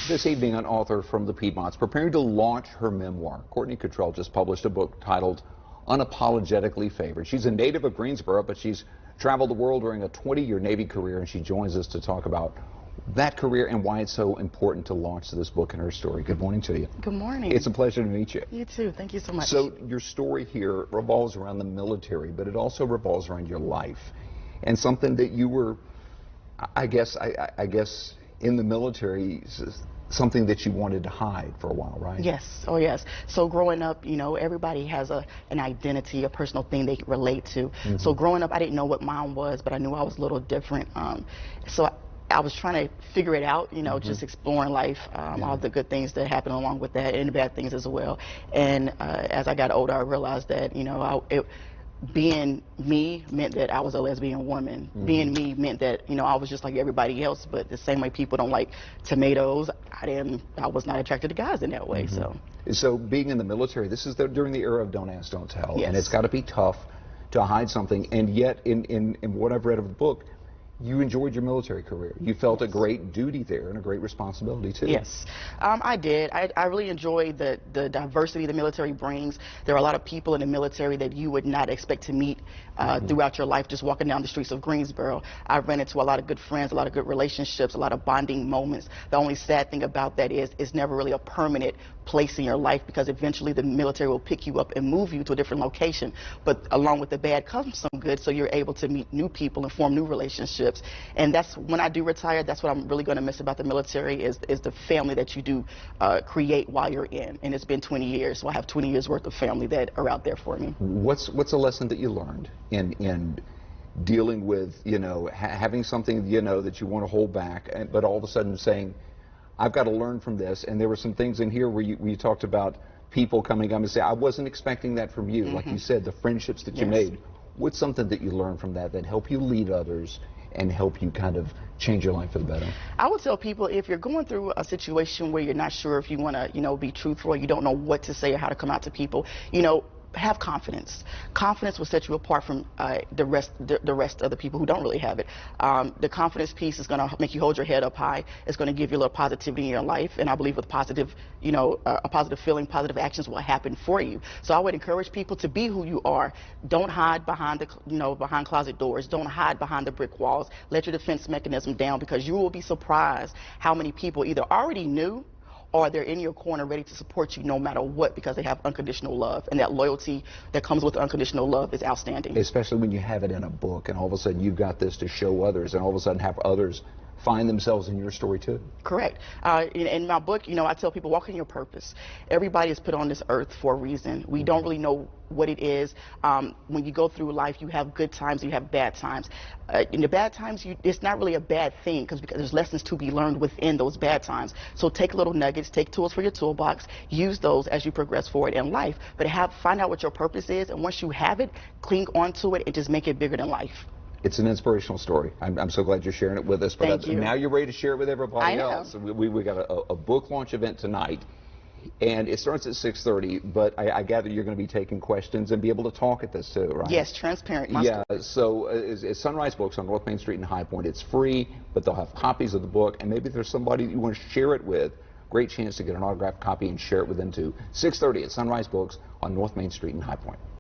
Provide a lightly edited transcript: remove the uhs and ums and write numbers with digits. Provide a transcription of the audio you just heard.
This evening, an author from the Piedmonts preparing to launch her memoir. Courtney Cottrell just published a book titled Unapologetically Favored. She's a native of Greensboro, but she's traveled the world during a 20-year Navy career, and she joins us to talk about that career and why it's so important to launch this book and her story. Good morning to you. Good morning. It's a pleasure to meet you. You too. Thank you so much. So your story here revolves around the military, but it also revolves around your life and something that you were, I guess in the military, something that you wanted to hide for a while, right? Yes. Oh, yes. So growing up, you know, everybody has an identity, a personal thing they relate to. So growing up, I didn't know what mine was, but I knew I was a little different. So I was trying to figure it out, you know, just exploring life, all the good things that happen along with that, and the bad things as well. And as I got older, I realized that, you know, being me meant that I was a lesbian woman. Being me meant that, you know, I was just like everybody else, but the same way people don't like tomatoes, I was not attracted to guys in that way. So being in the military, this is during the era of don't ask, don't tell. Yes. And it's got to be tough to hide something. And yet, in what I've read of the book, you enjoyed your military career. You felt a great duty there and a great responsibility too. Yes, I did. I really enjoyed the diversity the military brings. There are a lot of people in the military that you would not expect to meet throughout your life just walking down the streets of Greensboro. I ran into a lot of good friends, a lot of good relationships, a lot of bonding moments. The only sad thing about that is it's never really a permanent place in your life, because eventually the military will pick you up and move you to a different location. But along with the bad comes some good, so you're able to meet new people and form new relationships. And that's when I do retire, that's what I'm really going to miss about the military is the family that you do create while you're in. And it's been 20 years, so I have 20 years worth of family that are out there for me. What's a lesson that you learned in dealing with, you know, having something, you know, that you want to hold back, but all of a sudden saying, I've got to learn from this? And there were some things in here where you talked about people coming up and say, I wasn't expecting that from you. Like you said, the friendships that you made. What's something that you learned from that help you lead others and help you kind of change your life for the better? I would tell people, if you're going through a situation where you're not sure if you want to, you know, be truthful, or you don't know what to say or how to come out to people, you know, have confidence. Confidence will set you apart from the rest of the people who don't really have it. The confidence piece is going to make you hold your head up high. It's going to give you a little positivity in your life, and I believe with positive, you know, a positive feeling, positive actions will happen for you. So I would encourage people to be who you are. Don't hide behind the, you know, behind closet doors. Don't hide behind the brick walls. Let your defense mechanism down, because you will be surprised how many people either already knew or they're in your corner ready to support you no matter what, because they have unconditional love. And that loyalty that comes with unconditional love is outstanding. Especially when you have it in a book and all of a sudden you've got this to show others, and all of a sudden have others find themselves in your story too. Correct. In my book, you know, I tell people, walk in your purpose. Everybody is put on this earth for a reason. We don't really know what it is. When you go through life, you have good times, you have bad times. In the bad times, it's not really a bad thing, because there's lessons to be learned within those bad times. So take little nuggets, take tools for your toolbox, use those as you progress forward in life. But find out what your purpose is, and once you have it, cling onto it and just make it bigger than life. It's an inspirational story. I'm so glad you're sharing it with us. But Thank you. Now you're ready to share it with everybody else. I We got a book launch event tonight, and it starts at 6:30. But I gather you're going to be taking questions and be able to talk at this too, right? Yes, transparent. Yeah. So it's Sunrise Books on North Main Street in High Point. It's free, but they'll have copies of the book, and maybe if there's somebody you want to share it with, great chance to get an autographed copy and share it with them too. 6:30 at Sunrise Books on North Main Street in High Point.